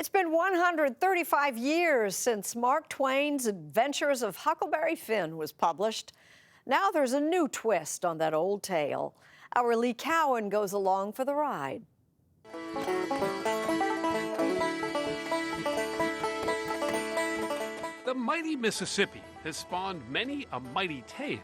It's been 135 years since Mark Twain's Adventures of Huckleberry Finn was published. Now there's a new twist on that old tale. Our Lee Cowan goes along for the ride. The mighty Mississippi has spawned many a mighty tale,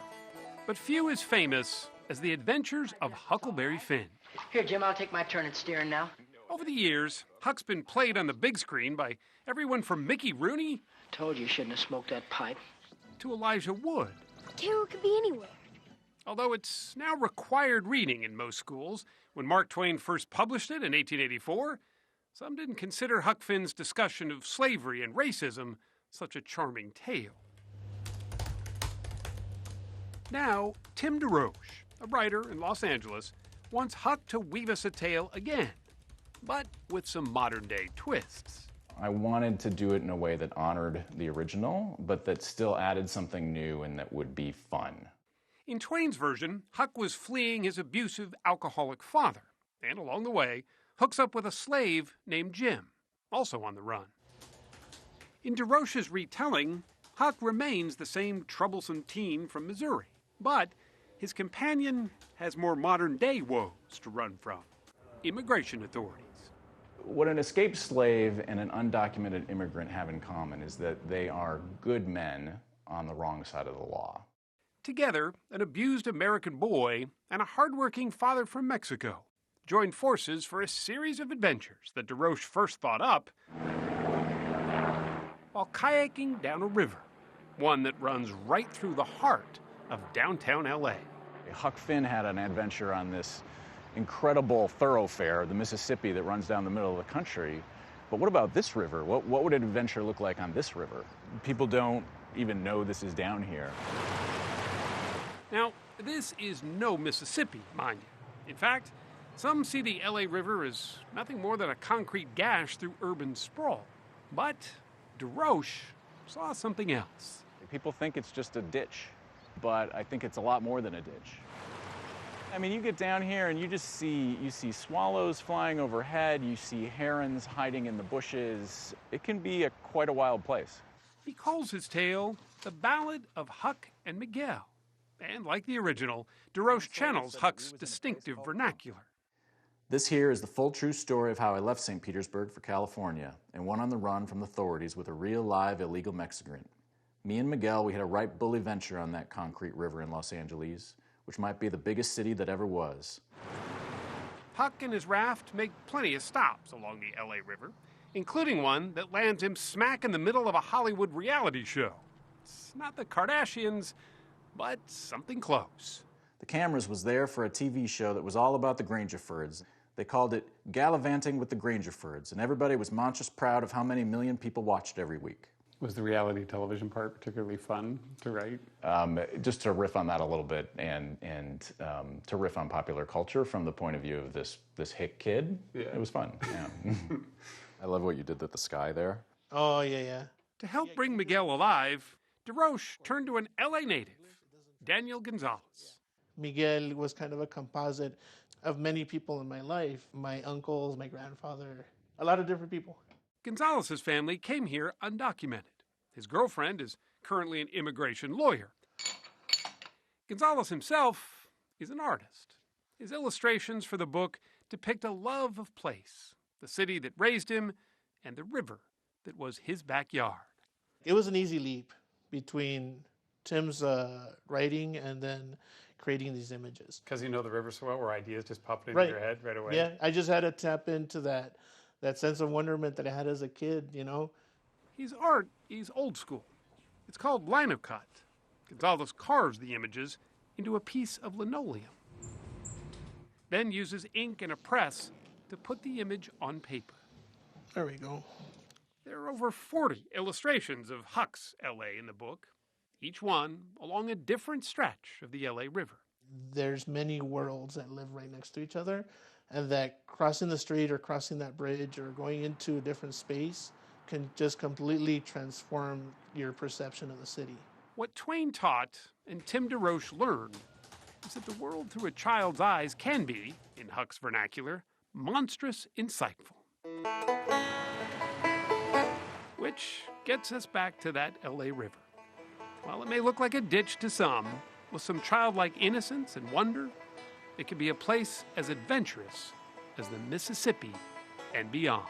but few as famous as the adventures of Huckleberry Finn. Here, Jim, I'll take my turn at steering now. Over the years, Huck's been played on the big screen by everyone from Mickey Rooney Told you shouldn't have smoked that pipe. to Elijah Wood. Carol could be anywhere. Although it's now required reading in most schools, when Mark Twain first published it in 1884, some didn't consider Huck Finn's discussion of slavery and racism such a charming tale. Now, Tim DeRoche, a writer in Los Angeles, wants Huck to weave us a tale again, but with some modern-day twists. I wanted to do it in a way that honored the original, but that still added something new and that would be fun. In Twain's version, Huck was fleeing his abusive, alcoholic father, and along the way, hooks up with a slave named Jim, also on the run. In DeRoche's retelling, Huck remains the same troublesome teen from Missouri, but his companion has more modern-day woes to run from: immigration authorities. What an escaped slave and an undocumented immigrant have in common is that they are good men on the wrong side of the law. Together, an abused American boy and a hardworking father from Mexico joined forces for a series of adventures that DeRoche first thought up while kayaking down a river, one that runs right through the heart of downtown L.A. Huck Finn had an adventure on this incredible thoroughfare, the Mississippi, that runs down the middle of the country. But what about this river? What would an adventure look like on this river? People don't even know this is down here. Now, this is no Mississippi, mind you. In fact, some see the L.A. River as nothing more than a concrete gash through urban sprawl. But DeRoche saw something else. People think it's just a ditch, but I think it's a lot more than a ditch. I mean, you get down here and you see swallows flying overhead, you see herons hiding in the bushes. It can be quite a wild place. He calls his tale The Ballad of Huck and Miguel. And like the original, DeRoche channels Huck's distinctive vernacular. This here is the full true story of how I left St. Petersburg for California and went on the run from the authorities with a real live illegal Mexican. Me and Miguel, we had a right bully venture on that concrete river in Los Angeles, which might be the biggest city that ever was. Huck and his raft make plenty of stops along the L.A. River, including one that lands him smack in the middle of a Hollywood reality show. It's not the Kardashians, but something close. The cameras was there for a TV show that was all about the Grangerfords. They called it Gallivanting with the Grangerfords, and everybody was monstrous proud of how many million people watched every week. Was the reality television part particularly fun to write? Just to riff on that a little bit and to riff on popular culture from the point of view of this hick kid. Yeah. It was fun, yeah. I love what you did with the sky there. Oh, yeah. To help bring Miguel alive, DeRoche turned to an L.A. native, Daniel Gonzalez. Miguel was kind of a composite of many people in my life. My uncles, my grandfather, a lot of different people. Gonzalez's family came here undocumented. His girlfriend is currently an immigration lawyer. Gonzalez himself is an artist. His illustrations for the book depict a love of place, the city that raised him, and the river that was his backyard. It was an easy leap between Tim's writing and then creating these images. Because you know the river so well, where ideas just pop into your head right away? Yeah, I just had to tap into that sense of wonderment that I had as a kid, you know. His art is old school. It's called linocut. Gonzalez carves the images into a piece of linoleum, then uses ink and a press to put the image on paper. There we go. There are over 40 illustrations of Huck's L.A. in the book, each one along a different stretch of the L.A. River. There's many worlds that live right next to each other, and that crossing the street or crossing that bridge or going into a different space can just completely transform your perception of the city. What Twain taught and Tim DeRoche learned is that the world through a child's eyes can be, in Huck's vernacular, monstrous insightful. which gets us back to that LA River. While it may look like a ditch to some, with some childlike innocence and wonder, it can be a place as adventurous as the Mississippi and beyond.